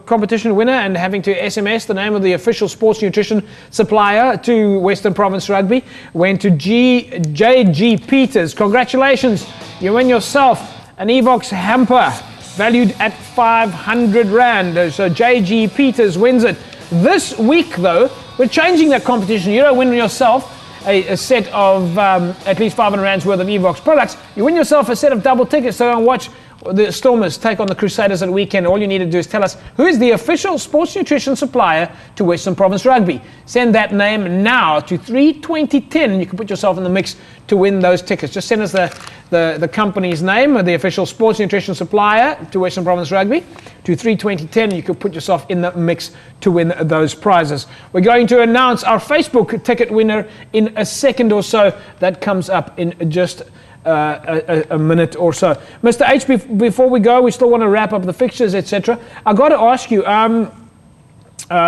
competition winner and having to SMS the name of the official sports nutrition supplier to Western Province Rugby went to JG Peters. Congratulations. You win yourself an Evox hamper valued at 500 Rand. So JG Peters wins it. This week, though, we're changing that competition. You don't win yourself a set of at least 500 Rands worth of Evox products. You win yourself a set of double tickets to go and watch the Stormers take on the Crusaders at weekend. All you need to do is tell us who is the official sports nutrition supplier to Western Province Rugby. Send that name now to 32010 and you can put yourself in the mix to win those tickets. Just send us the company's name, the official sports nutrition supplier to Western Province Rugby, to 32010 and you can put yourself in the mix to win those prizes. We're going to announce our Facebook ticket winner in a second or so. That comes up in just a minute or so. Mr. H, before we go, we still want to wrap up the fixtures, etc. I got to ask you,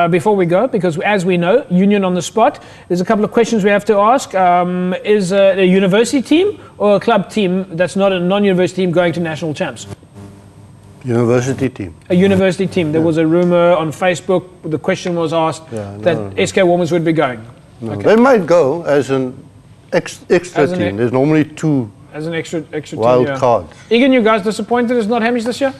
before we go, because as we know, union on the spot, there's a couple of questions we have to ask. Is a university team or a club team that's not a non-university team going to national champs? University team. A university team. There was a rumor on Facebook, the question was asked that SK Warmers would be going. No, okay. They might go as an extra as team. There's normally two as an extra wild team, cards. Egan, you guys disappointed as not Hamish this year?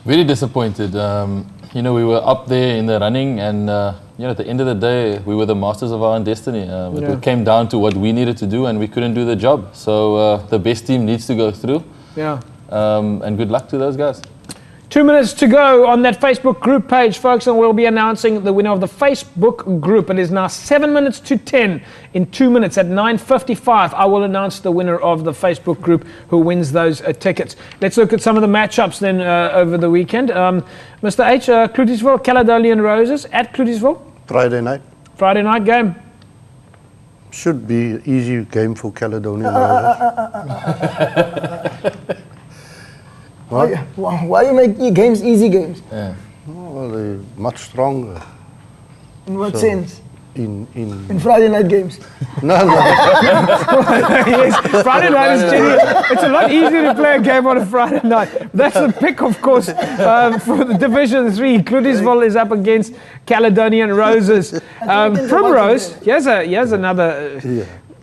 Very disappointed. We were up there in the running and at the end of the day, we were the masters of our own destiny. It came down to what we needed to do and we couldn't do the job. So the best team needs to go through. Yeah. And good luck to those guys. 2 minutes to go on that Facebook group page, folks, and we'll be announcing the winner of the Facebook group. It is now 7 minutes to 10. In 2 minutes at 9:55, I will announce the winner of the Facebook group who wins those tickets. Let's look at some of the matchups then over the weekend. Mr. H, Cloutesville, Caledonian Roses at Cloutesville. Friday night. Friday night game. Should be an easy game for Caledonian Roses. Why you make games easy games? Yeah. Well, they're much stronger. In what sense? In Friday night games. No. Yes, Friday night is genuine. It's a lot easier to play a game on a Friday night. That's the pick, of course, for the Division 3. Cloutesville is up against Caledonian Roses. Primrose, here's another.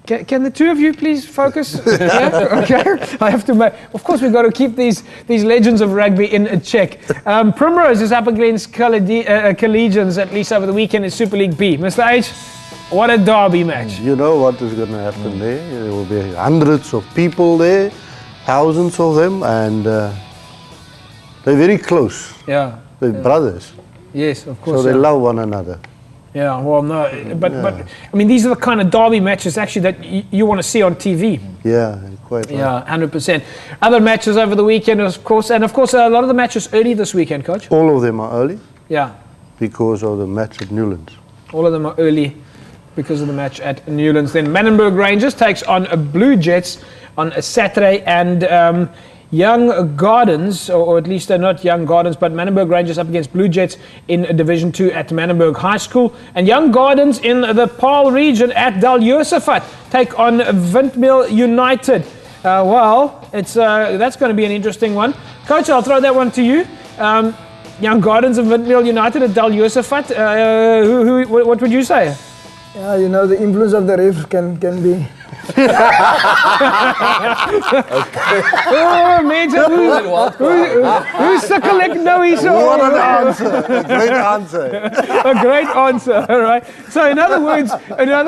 Can the two of you please focus? Yeah? Okay. I have to make. Of course, we've got to keep these legends of rugby in check. Primrose is up against Collegians, at least over the weekend in Super League B. Mr. H, what a derby match. You know what is going to happen there. There will be hundreds of people there, thousands of them, and they're very close. Yeah. They're brothers. Yes, of course. So they love one another. Yeah, well, no, but I mean, these are the kind of derby matches actually that you want to see on TV. Yeah, quite. Yeah, 100%. Other matches over the weekend, of course, and of course, a lot of the matches early this weekend, Coach. All of them are early. Yeah. Because of the match at Newlands. All of them are early because of the match at Newlands. Then Manenberg Rangers takes on Blue Jets on a Saturday, and Young Gardens, or at least they're not Young Gardens, but Manenberg Rangers up against Blue Jets in Division 2 at Manenberg High School. And Young Gardens in the Paarl region at Dal Josephat take on Windmill United. Well, that's going to be an interesting one. Coach, I'll throw that one to you. Young Gardens and Windmill United at Dal Josephat. What would you say? Yeah, you know, the influence of the ref can be... Oh, Major, who's the collect now? What an answer! A great answer. A great answer. All right. So in other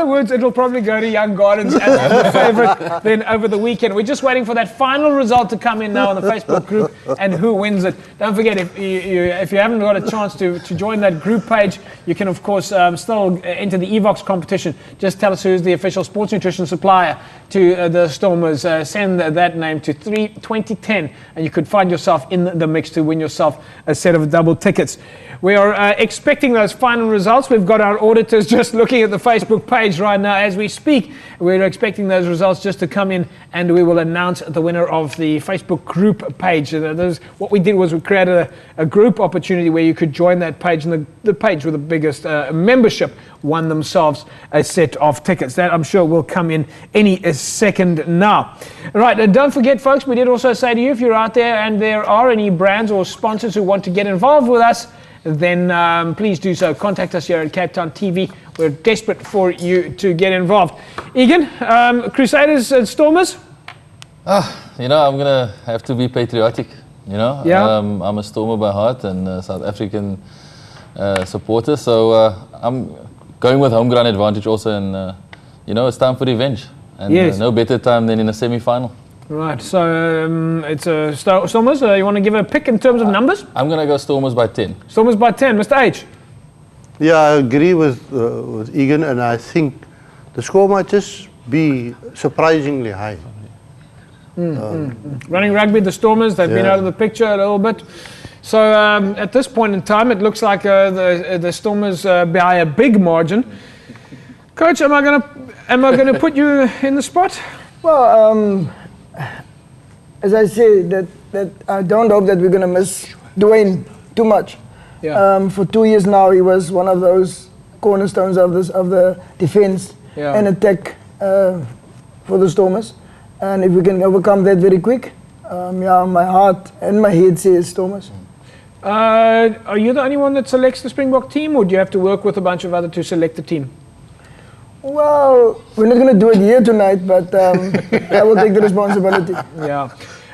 words, it'll probably go to Young Gardens as the favourite then over the weekend. We're just waiting for that final result to come in now on the Facebook group and who wins it. Don't forget, if you haven't got a chance to join that group page, you can of course still enter the Evox competition. Just tell us who's the official sports nutrition supplier to the Stormers. Send that name to 2010 and you could find yourself in the mix to win yourself a set of double tickets. We are expecting those final results. We've got our auditors just looking at the Facebook page right now as we speak. We're expecting those results just to come in and we will announce the winner of the Facebook group page. What we did was we created a group opportunity where you could join that page, and the page with the biggest membership won themselves a set of tickets. That I'm sure will come in any second now. Right, and don't forget folks, we did also say to you, if you're out there and there are any brands or sponsors who want to get involved with us, then please do so. Contact us here at Cape Town TV. We're desperate for you to get involved. Egan, Crusaders and Stormers? You know, I'm going to have to be patriotic, you know. Yeah. I'm a Stormer by heart and South African supporter, so I'm going with home ground advantage also, and you know, it's time for revenge. And yes. No better time than in a semi-final. Right, so it's Stormers. You want to give a pick in terms of numbers? I'm going to go Stormers by 10. Stormers by 10. Mr. H? Yeah, I agree with Egan, and I think the score might just be surprisingly high. Running Rugby, the Stormers, they've been out of the picture a little bit. So at this point in time, it looks like the Stormers by a big margin. Coach, am I going to put you in the spot? Well, as I say, that I don't hope that we're going to miss Dwayne too much. Yeah. For 2 years now, he was one of those cornerstones of the defense and attack for the Stormers. And if we can overcome that very quick, my heart and my head says Stormers. Are you the only one that selects the Springbok team, or do you have to work with a bunch of others to select the team? Well, we're not going to do it here tonight, but I will take the responsibility. Yeah.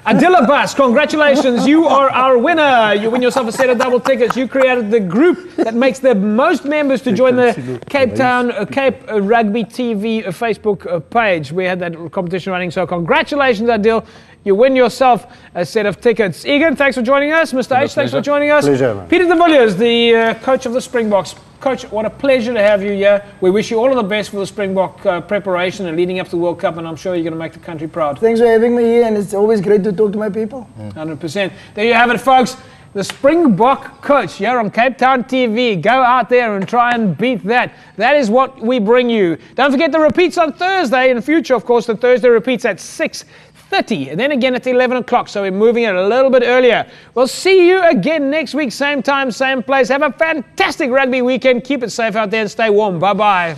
Adila Bas, congratulations. You are our winner. You win yourself a set of double tickets. You created the group that makes the most members to join the Cape Town Cape Rugby TV Facebook page. We had that competition running, so congratulations, Adil. you win yourself a set of tickets. Egan, thanks for joining us. Mr. H, thanks for joining us. Pleasure, man. Peter de Villiers, the coach of the Springboks. Coach, what a pleasure to have you here. We wish you all of the best for the Springbok preparation and leading up to the World Cup, and I'm sure you're going to make the country proud. Thanks for having me here, and it's always great to talk to my people. 100%. There you have it, folks. The Springbok coach here on Cape Town TV. Go out there and try and beat that. That is what we bring you. Don't forget the repeats on Thursday. In the future, of course, the Thursday repeats at 6:30 and then again at 11 o'clock. So we're moving it a little bit earlier. We'll see you again next week, same time, same place. Have a fantastic rugby weekend. Keep it safe out there and stay warm. Bye-bye.